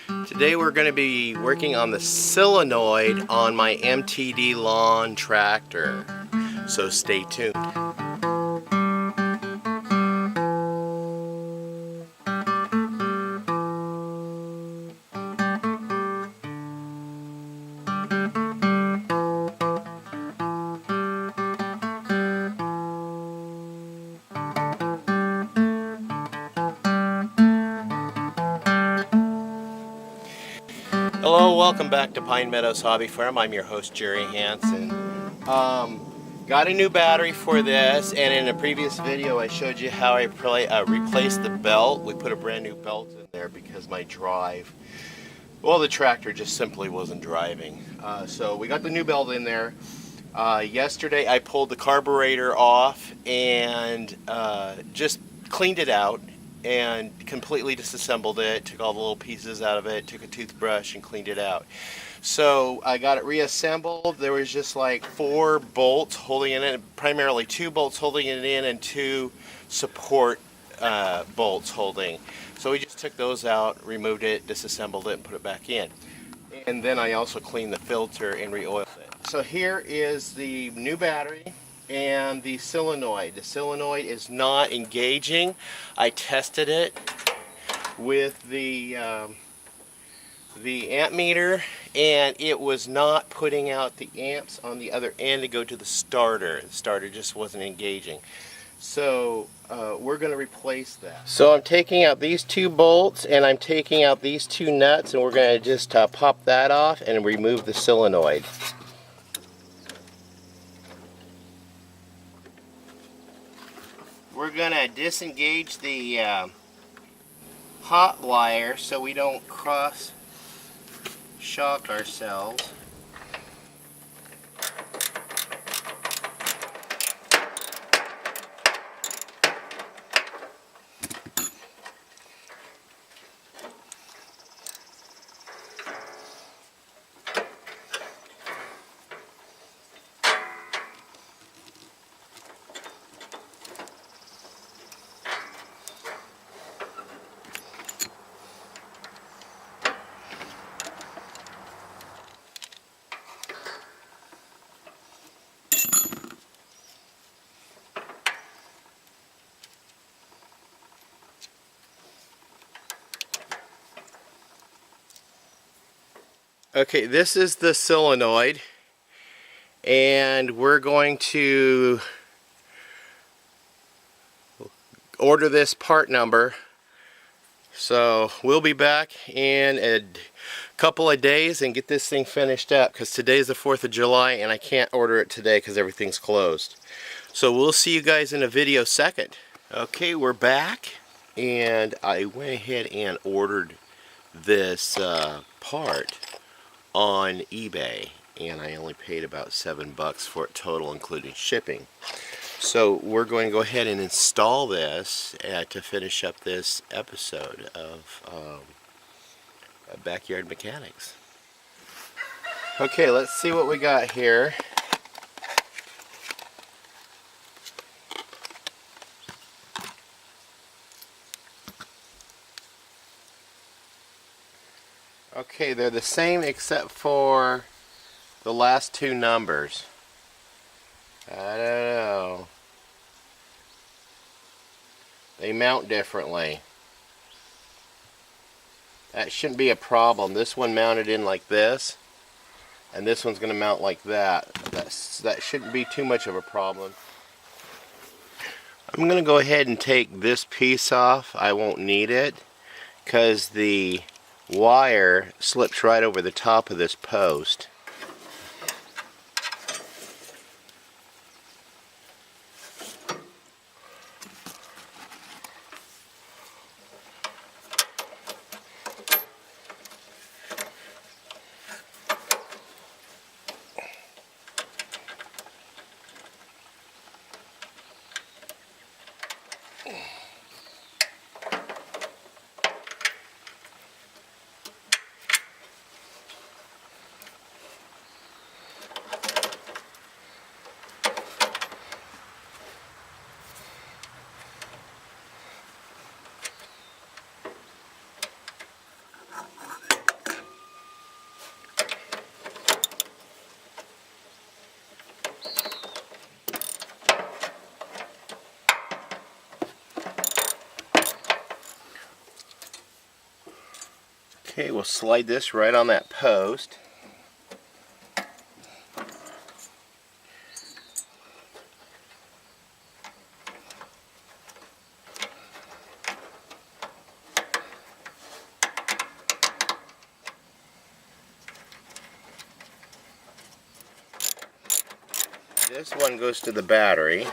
Today we're going to be working on the solenoid on my MTD lawn tractor, so stay tuned. Hello, welcome back to Pine Meadows Hobby Farm. I'm your host, Jerry Hansen. Got a new battery for this, and in a previous video I showed you how I replaced the belt. We put a brand new belt in there because my drive, well, the tractor just simply wasn't driving. So we got the new belt in there. Yesterday I pulled the carburetor off and just cleaned it out and completely disassembled it, took all the little pieces out of it, took a toothbrush and cleaned it out. So I got it reassembled. There was just like 4 bolts holding it in, primarily 2 bolts holding it in and 2 support bolts holding. So we just took those out, removed it, disassembled it and put it back in. And then I also cleaned the filter and re-oiled it. So here is the new battery and the solenoid. The solenoid is not engaging. I tested it with the amp meter, and it was not putting out the amps on the other end to go to the starter. The starter just wasn't engaging. So we're going to replace that. So I'm taking out these 2 bolts and I'm taking out these 2 nuts, and we're going to just pop that off and remove the solenoid. We're going to disengage the hot wire so we don't cross shock ourselves. Okay, this is the solenoid, and we're going to order this part number. So we'll be back in a couple of days and get this thing finished up, because today's the 4th of July and I can't order it today because everything's closed. So we'll see you guys in a video second. Okay, we're back, and I went ahead and ordered this part on eBay, and I only paid about $7 for it total, including shipping. So we're going to go ahead and install this to finish up this episode of Backyard Mechanics. Okay, let's see what we got here. Okay, they're the same except for the last 2 numbers. I don't know. They mount differently. That shouldn't be a problem. This one mounted in like this, and this one's going to mount like that. That shouldn't be too much of a problem. I'm going to go ahead and take this piece off. I won't need it because the wire slips right over the top of this post. Okay, we'll slide this right on that post. This one goes to the battery.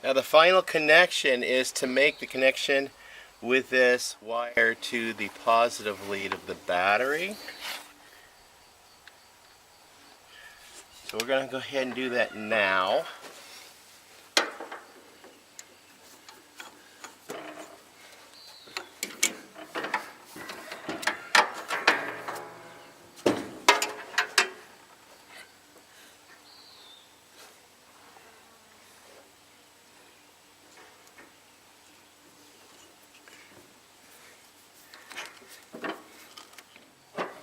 Now the final connection is to make the connection with this wire to the positive lead of the battery. So we're going to go ahead and do that now.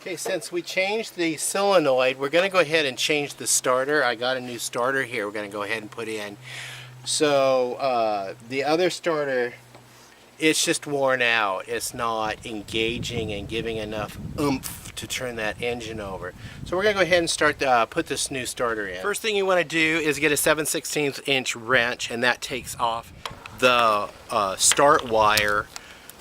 Okay, since we changed the solenoid, we're going to go ahead and change the starter. I got a new starter here we're going to go ahead and put in. So the other starter, it's just worn out. It's not engaging and giving enough oomph to turn that engine over. So we're going to go ahead and start put this new starter in. First thing you want to do is get a 7/16 inch wrench, and that takes off the start wire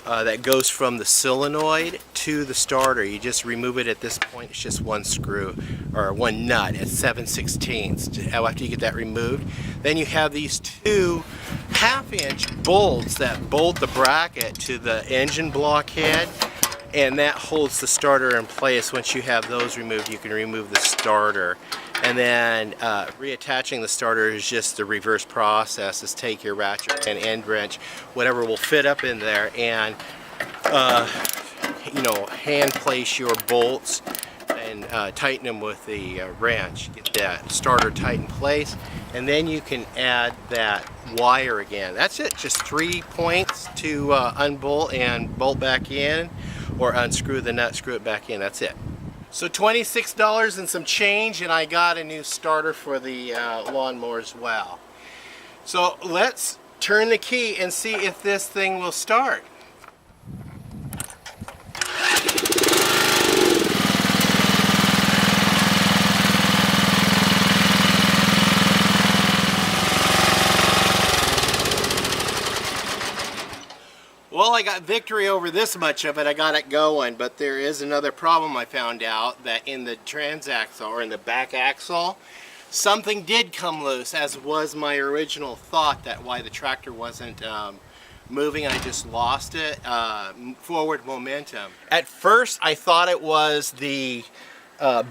that goes from the solenoid to the starter. You just remove it at this point. It's just one screw or one nut at 7/16. After you get that removed, then you have these two 1/2 inch bolts that bolt the bracket to the engine block head, and that holds the starter in place. Once you have those removed, you can remove the starter. And then reattaching the starter is just the reverse process. Is take your ratchet and end wrench, whatever will fit up in there, and you know, hand place your bolts and tighten them with the wrench. Get that starter tight in place, and then you can add that wire again. That's it. Just 3 points to unbolt and bolt back in, or unscrew the nut, screw it back in. That's it. So $26 and some change, and I got a new starter for the lawnmower as well. So let's turn the key and see if this thing will start. Well, I got victory over this much of it. I got it going, but there is another problem I found out, that in the transaxle, or in the back axle, something did come loose, as was my original thought, that why the tractor wasn't moving. I just lost it, forward momentum. At first I thought it was the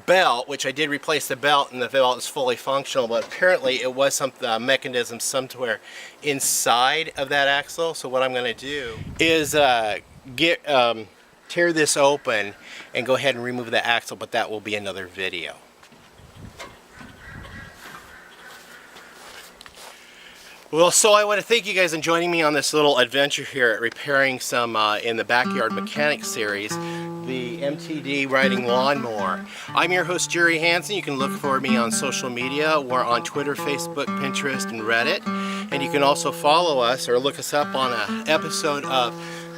belt, which I did replace the belt, and the belt is fully functional, but apparently it was some mechanism somewhere inside of that axle. So what I'm going to do is tear this open and go ahead and remove the axle, but that will be another video. Well, so I want to thank you guys for joining me on this little adventure here at repairing some in the Backyard Mechanics series, the MTD riding lawnmower. I'm your host, Jerry Hansen. You can look for me on social media. We're on Twitter, Facebook, Pinterest, and Reddit. And you can also follow us or look us up on an episode of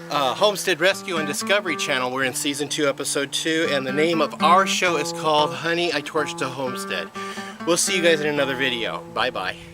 Homestead Rescue and Discovery Channel. We're in Season 2, Episode 2, and the name of our show is called Honey, I Torched a Homestead. We'll see you guys in another video. Bye-bye.